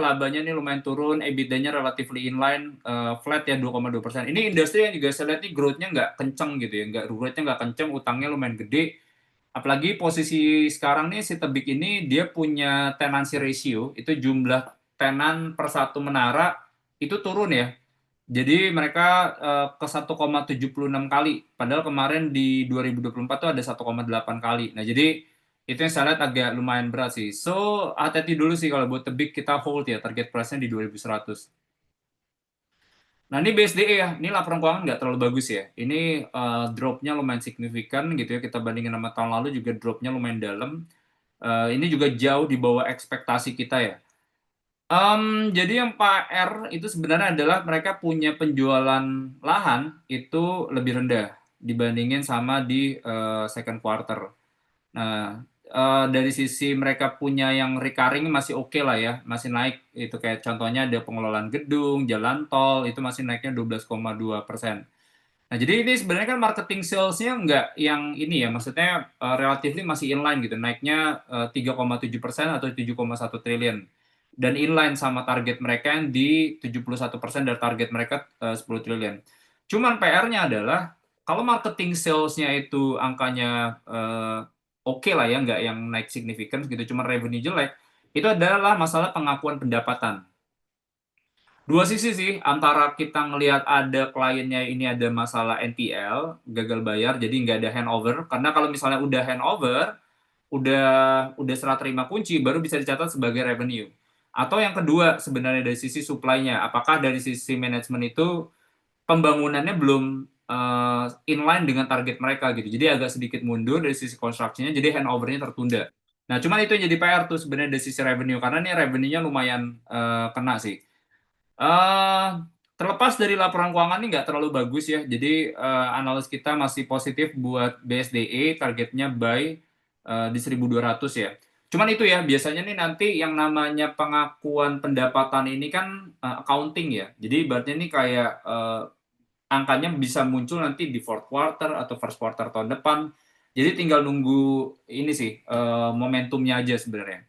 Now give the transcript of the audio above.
labanya nih lumayan turun, EBITDA-nya relatively inline, flat ya 2,2%. Ini industri yang juga saya lihat nih growth-nya nggak kenceng gitu ya, growth-nya nggak kenceng, utangnya lumayan gede. Apalagi posisi sekarang nih si Tebik ini dia punya tenancy ratio, itu jumlah tenan per satu menara itu turun ya. Jadi mereka ke 1,76 kali, padahal kemarin di 2024 tuh ada 1,8 kali. Nah jadi itu yang saya lihat agak lumayan berat sih. So hati-hati dulu sih kalau buat Tebik kita hold ya, target price-nya di 2100. Nah ini BSDE ya, ini laporan keuangan nggak terlalu bagus ya. Ini drop-nya lumayan signifikan gitu ya, kita bandingin sama tahun lalu juga drop-nya lumayan dalam. Ini juga jauh di bawah ekspektasi kita ya. Jadi yang PR itu sebenarnya adalah mereka punya penjualan lahan itu lebih rendah dibandingin sama di second quarter. Nah, dari sisi mereka punya yang recurring masih oke lah ya, masih naik. Itu kayak contohnya ada pengelolaan gedung, jalan tol, itu masih naiknya 12,2%. Nah, jadi ini sebenarnya kan marketing sales-nya nggak yang ini ya, maksudnya relatively masih inline gitu, naiknya 3,7% atau 7,1 triliun. Dan inline sama target mereka yang di 71% dari target mereka 10 triliun. Cuman PR-nya adalah, kalau marketing sales-nya itu angkanya oke lah ya, nggak yang naik signifikan gitu, cuma revenue jelek, itu adalah masalah pengakuan pendapatan. Dua sisi sih, antara kita ngelihat ada kliennya ini ada masalah NPL, gagal bayar, jadi nggak ada handover. Karena kalau misalnya udah handover, udah serah terima kunci, baru bisa dicatat sebagai revenue. Atau yang kedua, sebenarnya dari sisi supply-nya, apakah dari sisi manajemen itu pembangunannya belum inline dengan target mereka gitu. Jadi agak sedikit mundur dari sisi construction-nya, jadi handover-nya tertunda. Nah, cuman itu yang jadi PR tuh sebenarnya dari sisi revenue, karena nih revenue-nya lumayan kena sih. Eh, Terlepas dari laporan keuangan ini nggak terlalu bagus ya. Jadi analis kita masih positif buat BSDE, targetnya buy di 1.200 ya. Cuman itu ya, biasanya nih nanti yang namanya pengakuan pendapatan ini kan accounting ya. Jadi berarti ini kayak angkanya bisa muncul nanti di fourth quarter atau first quarter tahun depan. Jadi tinggal nunggu ini sih momentumnya aja sebenarnya.